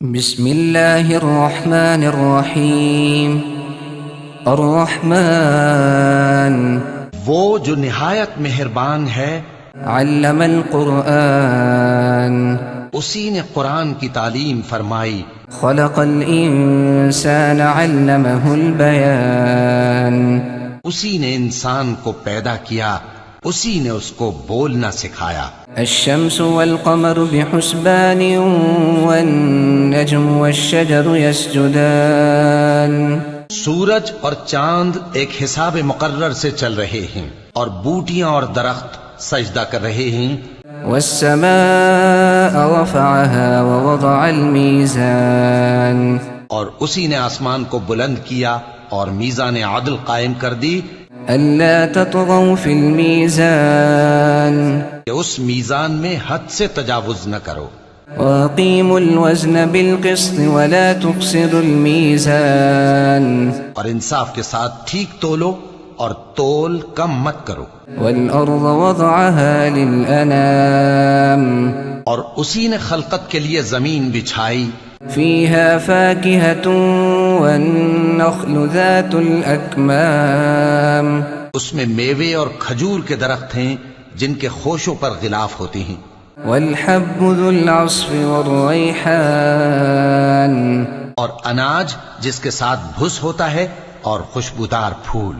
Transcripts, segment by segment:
بسم اللہ الرحمن الرحیم الرحمن وہ جو نہایت مہربان ہے، علم القرآن اسی نے قرآن کی تعلیم فرمائی، خلق الانسان علمہ البیان اسی نے انسان کو پیدا کیا، اسی نے اس کو بولنا سکھایا۔ الشمس والقمر بحسبان والنجم والشجر يسجدان سورج اور چاند ایک حساب مقرر سے چل رہے ہیں، اور بوٹیاں اور درخت سجدہ کر رہے ہیں۔ والسماء رفعها ووضع الميزان اور اسی نے آسمان کو بلند کیا اور میزان عدل قائم کر دی ألا تطغوا في الميزان کہ اس میزان میں حد سے تجاوز نہ کرو، وأقيموا الوزن بالقسط ولا تخسروا الميزان اور انصاف کے ساتھ ٹھیک تولو اور تول کم مت کرو۔ والأرض وضعها للأنام اور اسی نے خلقت کے لیے زمین بچھائی، فيها فاكهة والنخل ذات الأكمام اس میں میوے اور کھجور کے درخت ہیں جن کے خوشوں پر غلاف ہوتے ہیں، والحب ذو العصف والريحان اور اناج جس کے ساتھ بھس ہوتا ہے اور خوشبودار پھول۔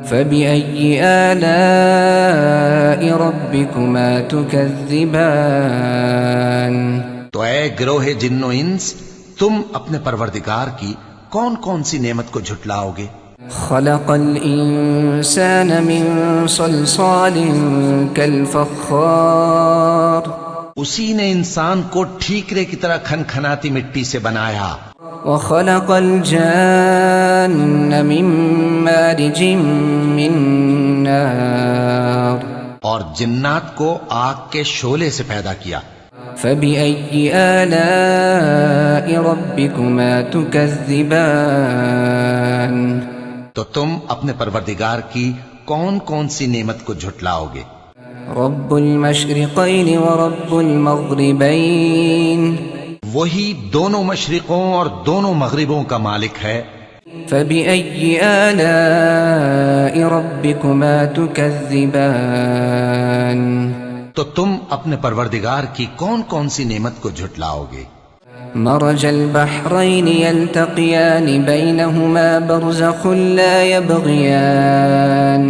فبأي آلاء ربكما تكذبان تو اے گروہ جن و انس، تم اپنے پروردگار کی کون کون سی نعمت کو جھٹلاؤ گے؟ خلق الإنسان من صلصال كالفخار اسی نے انسان کو ٹھیکرے کی طرح کھنکھناتی مٹی سے بنایا، وخلق الجان من مارج من نار اور جنات کو آگ کے شعلے سے پیدا کیا۔ فبأي آلاء ربكما تكذبان تو تم اپنے پروردگار کی کون کون سی نعمت کو جھٹلاؤ گے؟ رب المشرقين ورب المغربين وہی دونوں مشرقوں اور دونوں مغربوں کا مالک ہے۔ فبأي آلاء ربكما تكذبان تو تم اپنے پروردگار کی کون کون سی نعمت کو جھٹلاؤ گے؟ مرج البحرين يلتقيان بينهما برزخ لا يبغيان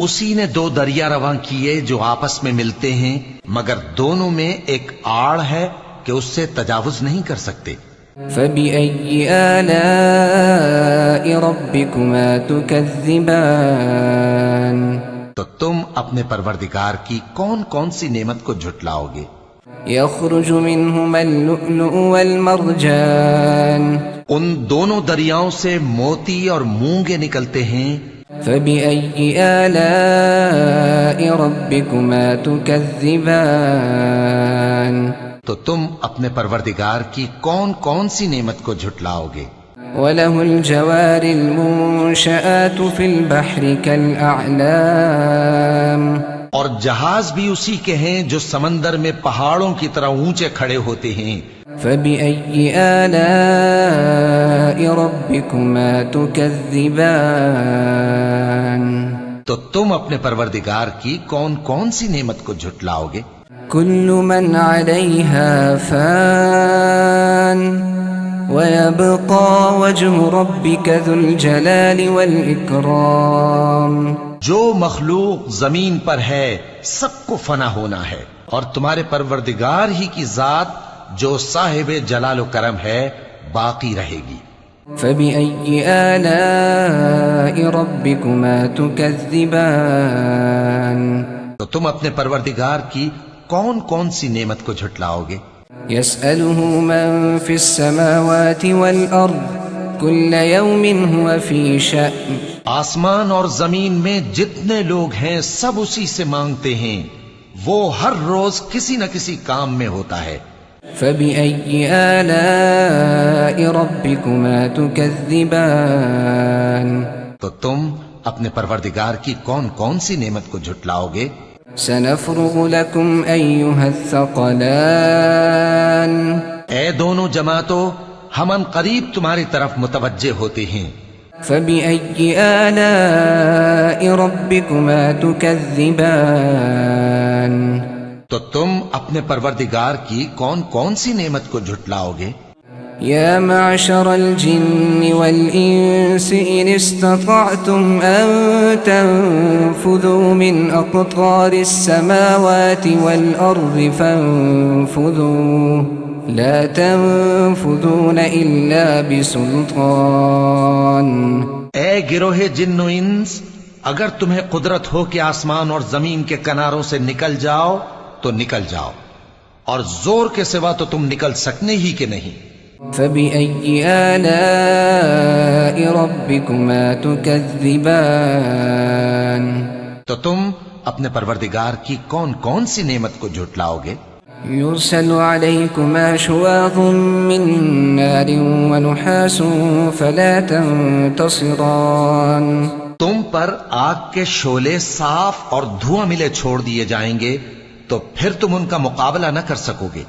اسی نے دو دریا رواں کیے جو آپس میں ملتے ہیں، مگر دونوں میں ایک آڑ ہے کہ اس سے تجاوز نہیں کر سکتے۔ فبأي آلاء ربكما تكذبان تو تم اپنے پروردگار کی کون کون سی نعمت کو جھٹلاؤ گے؟ يخرج منهما اللؤلؤ والمرجان ان دونوں دریاؤں سے موتی اور مونگے نکلتے ہیں۔ فبأي آلاء ربكما تكذبان تو تم اپنے پروردگار کی کون کون سی نعمت کو جھٹلاؤ گے؟ وله الجوار المنشآت في البحر كالأعلام اور جہاز بھی اسی کے ہیں جو سمندر میں پہاڑوں کی طرح اونچے کھڑے ہوتے ہیں۔ فبأي آلاء ربكما تكذبان تو تم اپنے پروردگار کی کون کون سی نعمت کو جھٹلاؤ گے؟ كل من عليها فان ويبقى وجه ربك ذو الجلال والإكرام جو مخلوق زمین پر ہے سب کو فنا ہونا ہے، اور تمہارے پروردگار ہی کی ذات جو صاحب جلال و کرم ہے باقی رہے گی۔ فبأي آلاء ربكما تكذبان تو تم اپنے پروردگار کی کون کون سی نعمت کو جھٹلاؤ گے؟ يسأله من في السماوات والأرض كل يوم هو في شأن آسمان اور زمین میں جتنے لوگ ہیں سب اسی سے مانگتے ہیں، وہ ہر روز کسی نہ کسی کام میں ہوتا ہے۔ فبأي آلاء ربكما تكذبان تو تم اپنے پروردگار کی کون کون سی نعمت کو جھٹلاؤ گے؟ سنفرغ لكم أيها الثقلان اے دونوں جماعتوں، ہم ان قریب تمہاری طرف متوجہ ہوتے ہیں۔ فبأي آلاء ربكما تكذبان؟ تو تم اپنے پروردگار کی کون کون سی نعمت کو جھٹلاؤ گے؟ يا معشر الجن والإنس إن استطعتم أن تنفذوا من أقطار السماوات والأرض فانفذوا لا تنفذون إلا بسلطان۔ اے گروہ جن و انس، اگر تمہیں قدرت ہو کہ آسمان اور زمین کے کناروں سے نکل جاؤ تو نکل جاؤ، اور زور کے سوا تو تم نکل سکنے ہی کہ نہیں۔ فبأي آلاء ربكما تكذبان؟ تو تم اپنے پروردگار کی کون کون سی نعمت کو جھٹلاؤ گے؟ يرسل عليكما شواظ من نار ونحاس فلا تنتصران؟ تم پر آگ کے شعلے صاف اور دھواں ملے چھوڑ دیے جائیں گے تو پھر تم ان کا مقابلہ نہ کر سکو گے۔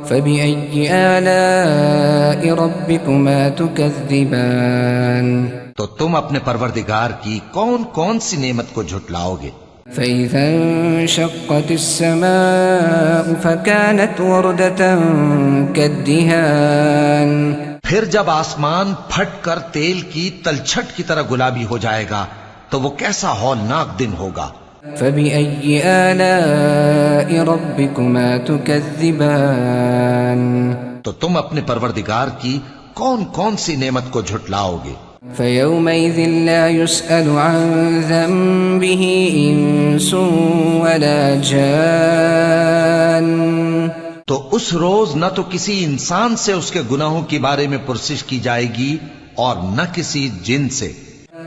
فبأي آلاء ربكما تكذبان؟ تو تم اپنے پروردگار کی کون کون سی نعمت کو جھٹلاؤ گے؟ فإذا انشقت السماء فكانت وردة كالدهان؟ پھر جب آسمان پھٹ کر تیل کی تلچھٹ کی طرح گلابی ہو جائے گا تو وہ کیسا ہولناک دن ہوگا۔ فبأي آلاء ربكما تكذبان؟ تو تم اپنے پروردگار کی کون کون سی نعمت کو جھٹلاؤ گے؟ فيومئذ لا يسأل عن ذنبه إنس ولا جان؟ تو اس روز نہ تو کسی انسان سے اس کے گناہوں کے بارے میں پرسش کی جائے گی اور نہ کسی جن سے۔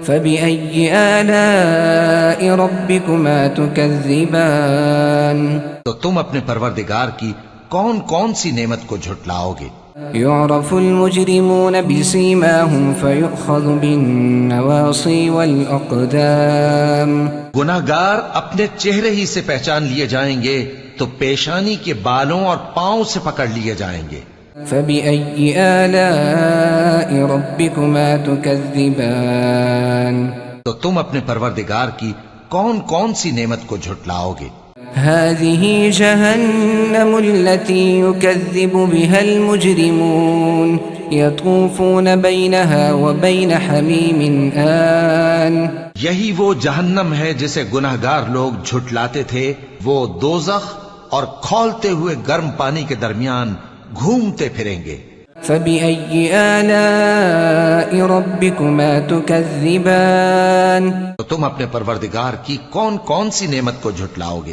فبأي آلاء ربكما تكذبان؟ تو تم اپنے پروردگار کی کون کون سی نعمت کو جھٹلاؤ گے؟ يعرف المجرمون بسيماهم فيؤخذ بالنواصي والأقدام؟ گناہگار اپنے چہرے ہی سے پہچان لیے جائیں گے تو پیشانی کے بالوں اور پاؤں سے پکڑ لیے جائیں گے۔ فبأي آلاء ربكما تكذبان؟ تو تم اپنے پروردگار کی کون کون سی نعمت کو جھٹلاؤ گے؟ هذه جهنم التي يكذب بها المجرمون يطوفون بينها وبين حميم آن؟ یہی وہ جہنم ہے جسے گناہگار لوگ جھٹلاتے تھے، وہ دوزخ اور کھولتے ہوئے گرم پانی کے درمیان گھومتے پھریں گے۔ فبأي آلاء ربكما تكذبان؟ تو تم اپنے پروردگار کی کون کون سی نعمت کو جھٹلاؤ گے؟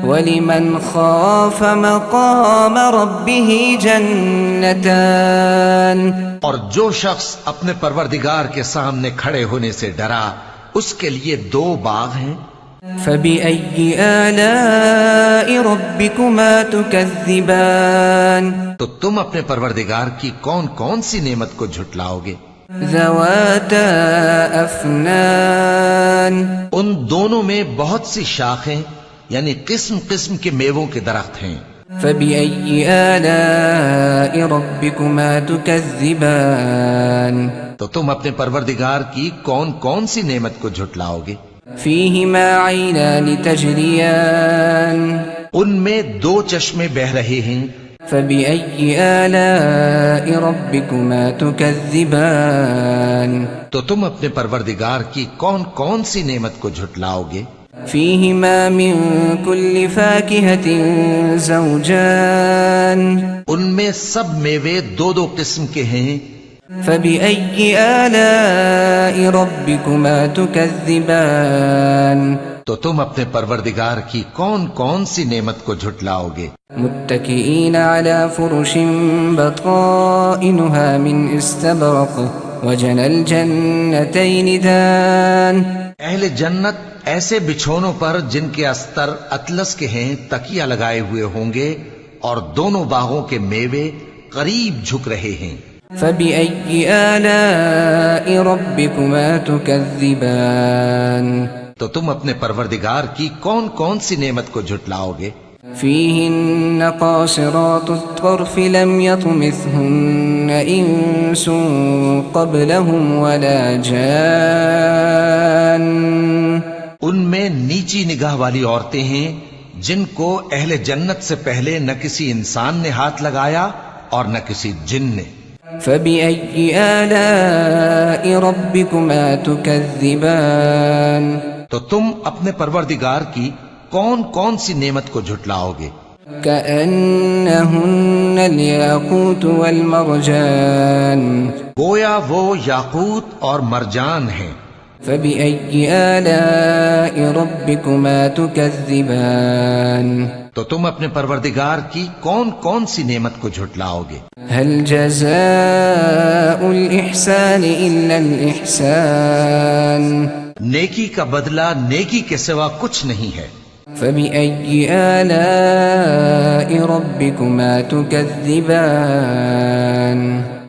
وَلِمَنْ خَافَ مَقَامَ رَبِّهِ جَنَّتَانِ؟ اور جو شخص اپنے پروردگار کے سامنے کھڑے ہونے سے ڈرا، اس کے لیے دو باغ ہیں۔ فبأي آلاء ربكما تكذبان؟ تو تم اپنے پروردگار کی کون کون سی نعمت کو جھٹلاؤ گے؟ ذواتا افنان؟ ان دونوں میں بہت سی شاخیں یعنی قسم قسم کے میووں کے درخت ہیں۔ فبأي آلاء ربكما تكذبان؟ تو تم اپنے پروردگار کی کون کون سی نعمت کو جھٹلاؤ گے؟ فيهما عينان تجريان؟ ان میں دو چشمے بہ رہے ہیں۔ فبأي آلاء ربكما تكذبان؟ تو تم اپنے پروردگار کی کون کون سی نعمت کو جھٹلاؤ گے؟ فيهما من كل فاكهة زوجان؟ ان میں سب میوے دو دو قسم کے ہیں۔ فبأي آلاء ربكما تكذبان؟ تو تم اپنے پروردگار کی کون کون سی نعمت کو جھٹلاؤ گے؟ متكئين على فرش بطائنها من استبرق وجنى الجنتين دان؟ اہل جنت ایسے بچھونوں پر جن کے استر اطلس کے ہیں تکیہ لگائے ہوئے ہوں گے اور دونوں باغوں کے میوے قریب جھک رہے ہیں۔ فبأي آلاء ربكما تكذبان؟ تو تم اپنے پروردگار کی کون کون سی نعمت کو جھٹلاؤ گے؟ فيهن قاصرات الطرف لم يطمثهن إنس قبلهم ولا جان. ان میں نیچی نگاہ والی عورتیں ہیں جن کو اہل جنت سے پہلے نہ کسی انسان نے ہاتھ لگایا اور نہ کسی جن نے. فبأي آلاء ربكما تكذبان. تو تم اپنے پروردگار کی کون کون سی نعمت کو جھٹلاؤ گے؟ كأنهن الياقوت والمرجان. گویا وہ یاقوت اور مرجان ہیں. فبأي آلاء ربكما تكذبان. تو تم اپنے پروردگار کی کون کون سی نعمت کو جھٹلاؤ گے؟ هل جزاء الإحسان إلا الإحسان. نیکی کا بدلہ نیکی کے سوا کچھ نہیں ہے. فبأي آلاء ربكما تكذبان.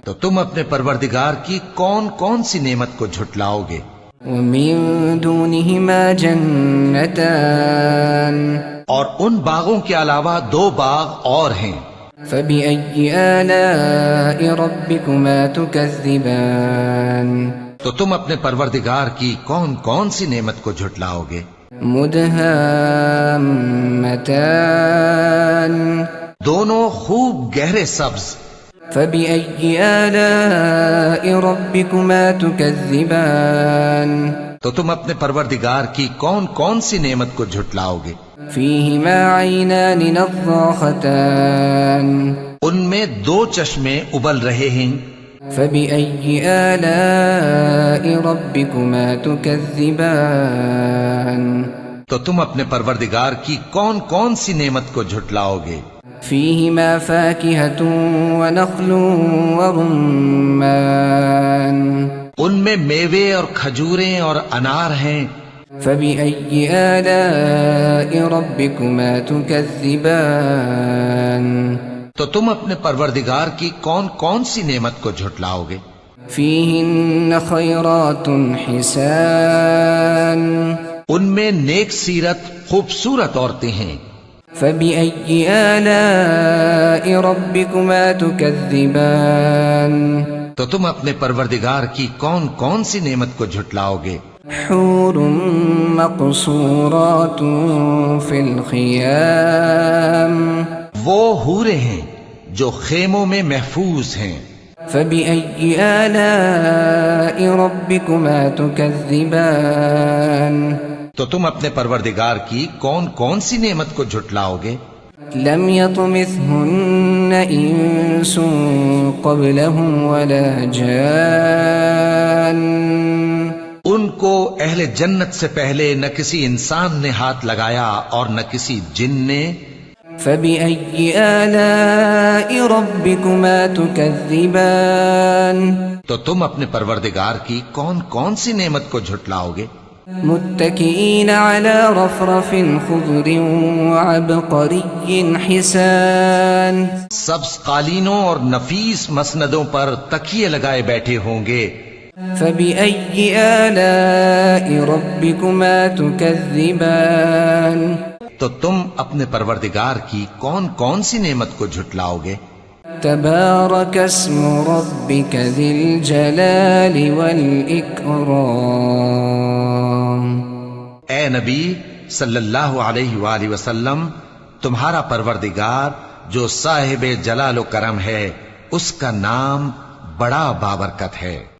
تو تم اپنے پروردگار کی کون کون سی نعمت کو جھٹلاؤ گے؟ ومن دونهما جنتان. اور ان باغوں کے علاوہ 2 باغ اور ہیں. فبأي آلاء ربكما تكذبان. تو تم اپنے پروردگار کی کون کون سی نعمت کو جھٹلاؤ گے؟ مدهامتان. دونوں خوب گہرے سبز. فبأي آلاء ربكما تكذبان. تو تم اپنے پروردگار کی کون کون سی نعمت کو جھٹلاؤ گے؟ فيهما عينان نضاختان. ان میں 2 چشمے ابل رہے ہیں. فبأي آلاء ربكما تكذبان. تو تم اپنے پروردگار کی کون کون سی نعمت کو جھٹلاؤ گے؟ فيهما فاكهة ونخل ورمان. ان میں میوے اور کھجوریں اور انار ہیں. فبأي آلاء ربكما تكذبان. تو تم اپنے پروردگار کی کون کون سی نعمت کو جھٹلاؤ گے؟ فيهن خيرات حسان. ان میں نیک سیرت خوبصورت عورتیں ہیں. فبأي آلاء ربكما تكذبان. تو تم اپنے پروردگار کی کون کون سی نعمت کو جھٹلاؤ گے؟ حور مقصورات في الخيام. وہ حوریں ہیں جو خیموں میں محفوظ ہیں. فبأي آلاء ربكما تكذبان. تو تم اپنے پروردگار کی کون کون سی نعمت کو جھٹلاؤ گے؟ لم يطمثهن إنس قبلهم ولا جان. ان کو اہل جنت سے پہلے نہ کسی انسان نے ہاتھ لگایا اور نہ کسی جن نے. فبأي آلاء ربكما تكذبان. تو تم اپنے پروردگار کی کون کون سی نعمت کو جھٹلاؤ گے؟ متكئين على رفرف خضر وعبقري حسان. سبز قالینوں اور نفیس مسندوں پر تکیے لگائے بیٹھے ہوں گے. فبأي آلاء ربكما تكذبان. تو تم اپنے پروردگار کی کون کون سی نعمت کو جھٹلاؤ گے؟ تبارك اسم ربك ذي الجلال والإكرام. اے نبی صلی اللہ علیہ وآلہ وسلم، تمہارا پروردگار جو صاحب جلال و کرم ہے، اس کا نام بڑا بابرکت ہے.